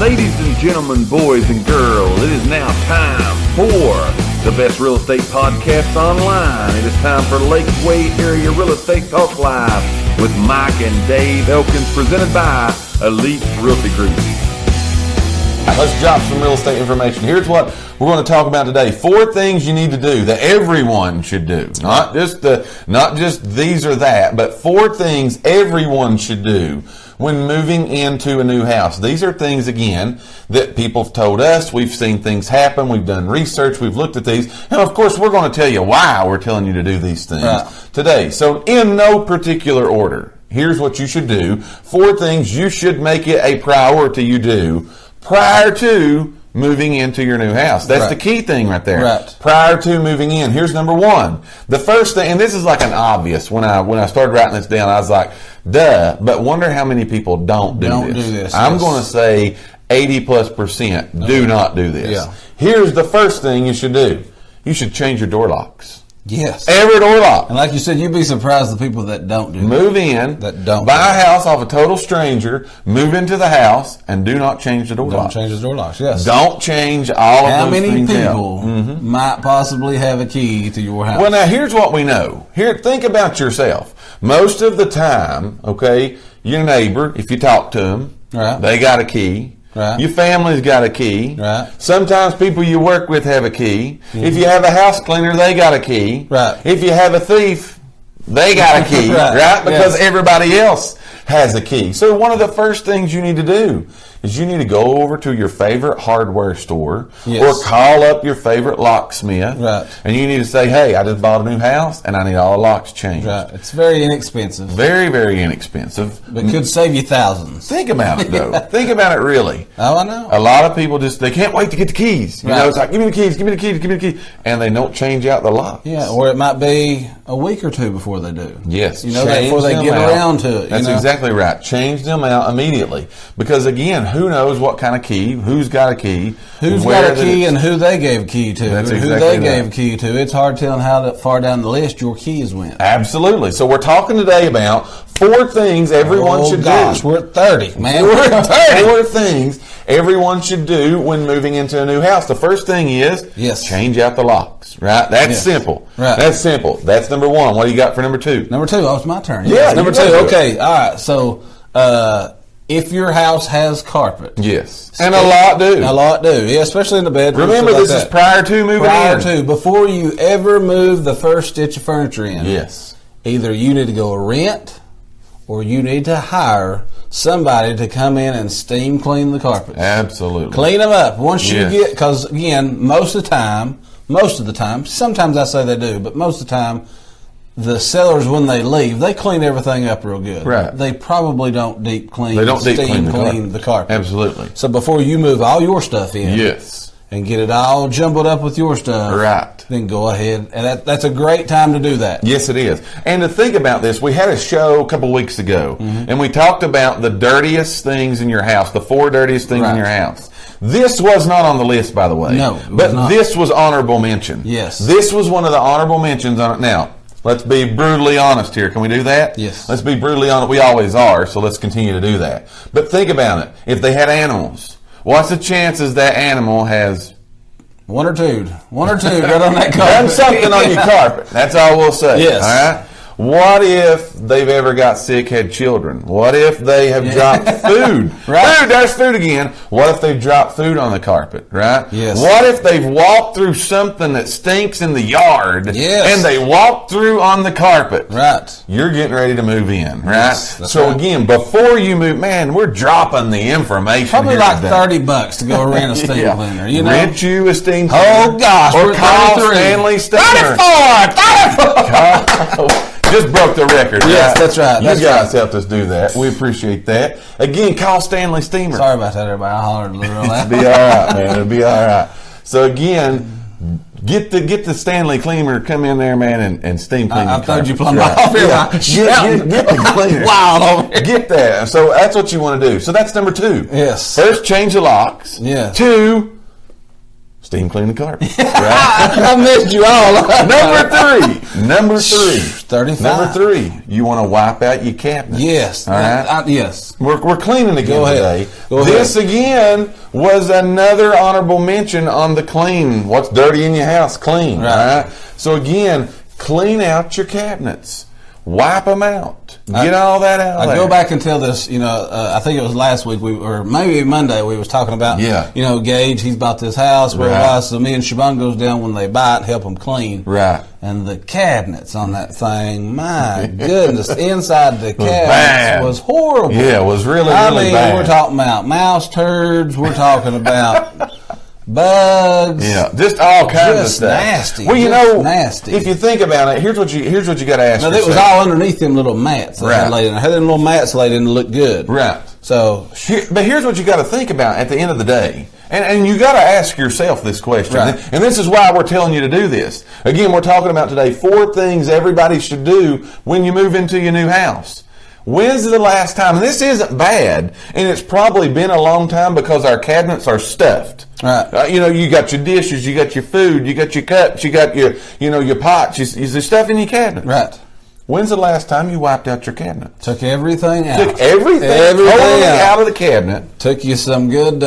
Ladies and gentlemen, boys and girls, it is now time for the best real estate podcast online. It is time for Lakeway Area Real Estate Talk Live with Mike and Dave Elkins, presented by Elite Realty Group. Let's drop some real estate information. Here's what we're going to talk about today. 4 things you need to do that everyone should do. Not just these or that, but 4 things everyone should do when moving into a new house. These are things, again, that people have told us. We've seen things happen. We've done research. We've looked at these. And, of course, we're going to tell you why we're telling you to do these things today. So, in no particular order, here's what you should do. 4 things you should make it a priority you do prior to moving into your new house. That's the key thing right there. Prior to moving in. Here's number 1. The first thing, and this is like an obvious, when I started writing this down, I was like, duh, but wonder how many people don't do this. I'm going to say 80+% do not do this. Yeah. Here's the first thing you should do. You should change your door locks. Yes. Every door lock. And like you said, you'd be surprised the people that don't do that. Move in, buy a house off a total stranger, move into the house, and do not change the door locks. Don't change the door locks, yes. Don't change all of those things. How many people might possibly have a key to your house? Well, now, here's what we know. Here, think about yourself. Most of the time, okay, your neighbor, if you talk to them, they got a key. Your family's got a key. Sometimes people you work with have a key. If you have a house cleaner, they got a key. If you have a thief, they got a key, Because everybody else has a key. So one of the first things you need to do is you need to go over to your favorite hardware store or call up your favorite locksmith and you need to say, hey, I just bought a new house and I need all the locks changed. It's very inexpensive. Very, very inexpensive. But it could save you thousands. Think about it, though. Think about it, really. Oh, I know. A lot of people they can't wait to get the keys. You know, it's like, give me the keys, give me the keys, give me the keys. And they don't change out the locks. Yeah, or it might be a week or 2 before they do. Yes. You know, before they get around to it. That's exactly right. Change them out immediately. Because, again, who knows what kind of key, who's got a key, who's got a key, and who they gave a key to, That's who exactly they gave a key to. It's hard telling how far down the list your keys went. Absolutely. So we're talking today about 4 things everyone should do. We're at 30, man. We're at 30. 4 things everyone should do when moving into a new house. The first thing is change out the locks. Right? That's simple. That's simple. That's number 1. What do you got for number 2? Number 2. Oh, it's my turn. Yeah, number 2. Okay. All right. So, if your house has carpet. Yes. And a lot do. A lot do. Yeah, especially in the bedroom. Remember, this is prior to moving in. Prior to. Before you ever move the first stitch of furniture in. Yes. Either you need to go rent or you need to hire somebody to come in and steam clean the carpets. Absolutely. Clean them up. Once you get, because again, most of the time, sometimes I say they do, but most of the time, the sellers, when they leave, they clean everything up real good. Right. They probably don't deep clean. They don't deep clean the carpet. Absolutely. So before you move all your stuff in, and get it all jumbled up with your stuff, then go ahead, and that's a great time to do that. Yes, it is. And to think about this, we had a show a couple weeks ago, and we talked about the dirtiest things in your house, the 4 dirtiest things in your house. This was not on the list, by the way. No, but this was honorable mention. Yes. This was one of the honorable mentions on it. Now, let's be brutally honest here. Can we do that? Yes. Let's be brutally honest. We always are, so let's continue to do that. But think about it. If they had animals, what's the chances that animal has 1 or 2 right on that carpet? done something on your carpet? That's all we'll say. Yes. All right? What if they've ever got sick, had children? What if they have dropped food? Food, there's food again. What if they've dropped food on the carpet, right? Yes. What if they've walked through something that stinks in the yard and they walked through on the carpet? Right. You're getting ready to move in, right? Yes, so again, before you move, man, we're dropping the information. Probably here like today. $30 to go rent a steam cleaner. You know? Rent you a steam cleaner. Oh gosh, or call Stanley Steamer. 34. Just broke the record. Yes, that's right. You guys helped us do that. We appreciate that. Again, call Stanley Steamer. Sorry about that, everybody. I hollered a little loud. It'll be all right, man. It'll be all right. So again, get the Stanley cleaner, come in there, man, and steam clean. I thought you plumbed off here. Get the cleaner. Wild over here. Get that. So that's what you want to do. So that's number 2. Yes. First, change the locks. Yeah. 2, Steam clean the carpet. Right? I missed you all. Number three. 35. Number three. You want to wipe out your cabinets. Yes. All right. Yes. We're cleaning again Go ahead. today. Go ahead. This again was another honorable mention on the clean. What's dirty in your house? Clean. Right. All right. So again, clean out your cabinets. Wipe them out. Get all that out. I go back and tell this. I think it was last week, or maybe Monday, we was talking about. Yeah. Gage, he's bought this house. Right. So me and Siobhan goes down when they buy it, help them clean. Right. And the cabinets on that thing, my goodness, inside the cabinets bad. was horrible. Yeah, it was really I really mean, bad. we're talking about mouse turds. We're talking about bugs. Yeah, just all kinds of Just stuff. nasty. Well, Just nasty. if you think about it, here's what you got to ask Now, yourself. it was all underneath them little mats that Right. had laid in there. Had them little mats laid in to look good. Right. So, But here's what you got to think about at the end of the day. And you got to ask yourself this question. Right. And this is why we're telling you to do this. Again, we're talking about today 4 things everybody should do when you move into your new house. When's the last time, and this isn't bad, and it's probably been a long time because our cabinets are stuffed. Right. You got your dishes, you got your food, you got your cups, you got your pots, there's stuff in your cabinet. right. When's the last time you wiped out your cabinet? Took everything out. Took everything totally out of the cabinet. Took you some good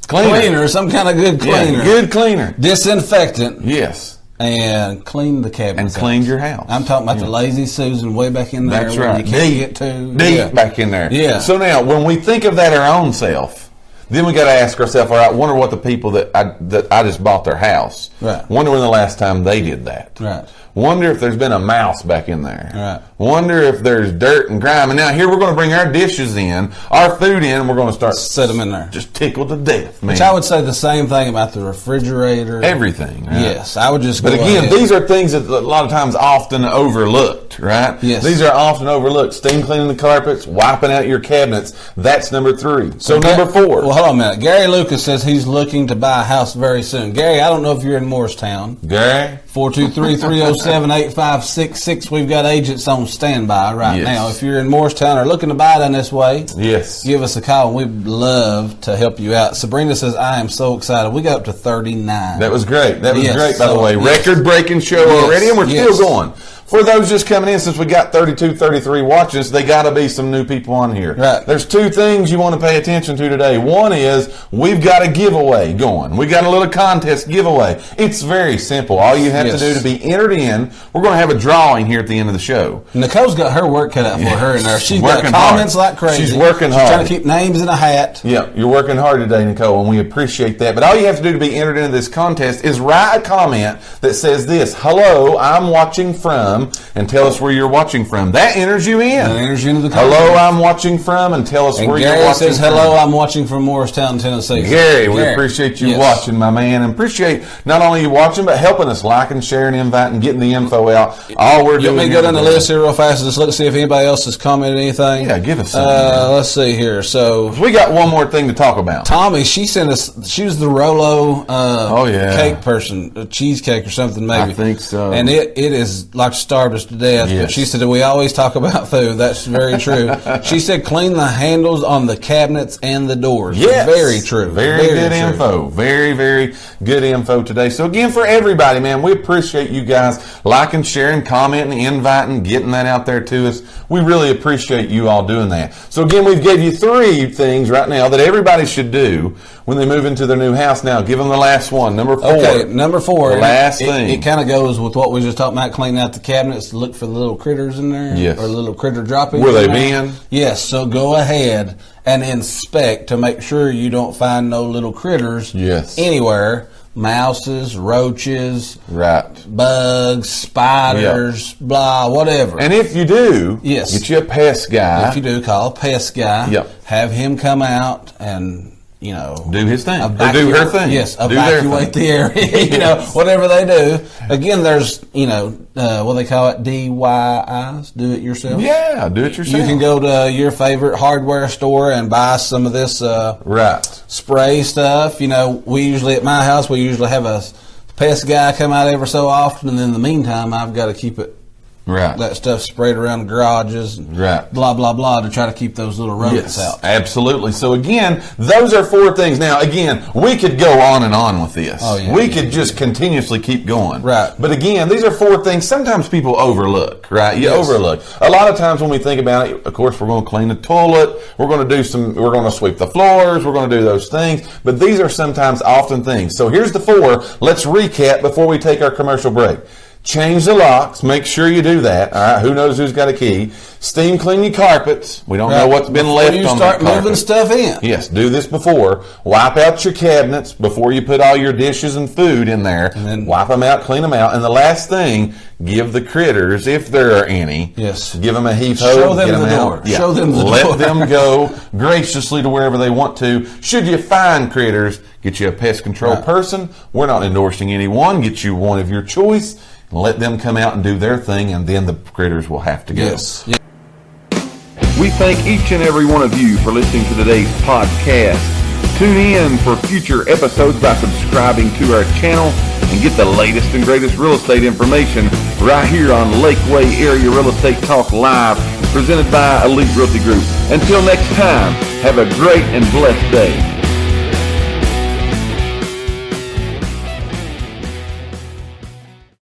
Cleaner. cleaner, some kind of good cleaner. Yeah, good cleaner. Disinfectant. Yes. And cleaned the cabinets. And cleaned your house. I'm talking about the lazy Susan way back in there. That's where right. You can't get to. Deep back in there. Yeah. So now, when we think of that our own self, then we got to ask ourselves, all right, wonder what the people that I just bought their house. Right. Wonder when the last time they did that. Right. Wonder if there's been a mouse back in there. Right. Wonder if there's dirt and grime. And now here we're going to bring our dishes in, our food in, and we're going to start Set them in there. just tickled to death, man. Which I would say the same thing about the refrigerator. Everything. Right? Yes, I would just. But go again, ahead. these are things that a lot of times often overlooked, right? Yes. These are often overlooked. Steam cleaning the carpets, wiping out your cabinets. That's number 3. So number 4. Well, hold on a minute. Gary Lucas says he's looking to buy a house very soon. Gary, I don't know if you're in Morristown. Gary? 423-307-8566. We've got agents on standby right Yes. now. If you're in Morristown or looking to buy down this way, Yes. give us a call and we'd love to help you out. Sabrina says, I am so excited. We got up to 39. That was great. That was Yes, great, by the so, way. yes. Record-breaking show Yes, already, and we're yes. still going. For those just coming in, since we got 32, 33 watches, they got to be some new people on here. Right. There's 2 things you want to pay attention to today. One is we've got a giveaway going. We got a little contest giveaway. It's very simple. All you have Yes. to do to be entered in, we're going to have a drawing here at the end of the show. Nicole's got her work cut out for her in there. She's got Working comments hard. like crazy. She's working hard. She's trying to keep names in a hat. Yeah, you're working hard today, Nicole, and we appreciate that. But all you have to do to be entered into this contest is write a comment that says this: "Hello, I'm watching from," and tell us where you're watching from. That enters you in. That enters you into the Hello, contest. I'm watching from, and tell us And where Gary you're watching says, from. hello, I'm watching from Morristown, Tennessee. Gary, we appreciate you Yes. watching, my man, and appreciate not only you watching, but helping us liking, sharing, inviting, getting the info out. All we're You doing. want me to go down the today- list here real fast and just look see if anybody else has commented anything? Yeah, give us something. Let's see here. So We got one more thing to talk about. Tommy, she sent us. She was the Rolo cake person, a cheesecake or something maybe. I think so. And it is like starved us to death. Yes. But she said we always talk about food. That's very true. She said clean the handles on the cabinets and the doors. Yes. Very true. Very good true. info. Very, very good info today. So again, for everybody, man, we appreciate you guys liking, sharing, commenting, inviting, getting that out there to us. We really appreciate you all doing that. So again, we've gave you 3 things right now that everybody should do when they move into their new house. Now, give them the last one. Number 4. Okay, number 4. The last thing. It kind of goes with what we just talked about, cleaning out the cabinets to look for the little critters in there. Yes. Or little critter droppings. Where they in there. been? Yes, so go ahead and inspect to make sure you don't find no little critters Yes. anywhere. Mouses, roaches, Right. bugs, spiders, blah, whatever. And if you do, Yes. get you a pest guy. If you do, call a pest guy. Yep. Have him come out and, do his thing. Or do her thing. Yes, Do their evacuate thing. the area. Whatever they do. Again, there's, what they call it, DIYs, do it yourself. Yeah, do it yourself. You can go to your favorite hardware store and buy some of this Right. spray stuff. We usually, at my house, we usually have a pest guy come out every so often, and in the meantime, I've got to keep it that stuff sprayed around the garages, and blah, blah, blah, to try to keep those little rodents out. Absolutely. So again, those are 4 things. Now, again, we could go on and on with this. We could just continuously keep going. Right. But again, these are 4 things sometimes people overlook, right? You overlook. A lot of times when we think about it, of course, we're going to clean the toilet, we're going to sweep the floors, we're going to do those things, but these are sometimes often things. So here's the 4. Let's recap before we take our commercial break. Change the locks. Make sure you do that. All right. Who knows who's got a key? Steam clean your carpets. We don't know what's been left on the carpet. Before you start moving stuff in. Yes. Do this before. Wipe out your cabinets before you put all your dishes and food in there. And then wipe them out, clean them out. And the last thing, give the critters, if there are any, give them a heave ho. Show them the door. Yeah. Show them the door. Let them go graciously to wherever they want to. Should you find critters, get you a pest control person. We're not endorsing anyone. Get you one of your choice. Let them come out and do their thing, and then the critters will have to go. Yes. Yeah. We thank each and every one of you for listening to today's podcast. Tune in for future episodes by subscribing to our channel and get the latest and greatest real estate information right here on Lakeway Area Real Estate Talk Live, presented by Elite Realty Group. Until next time, have a great and blessed day.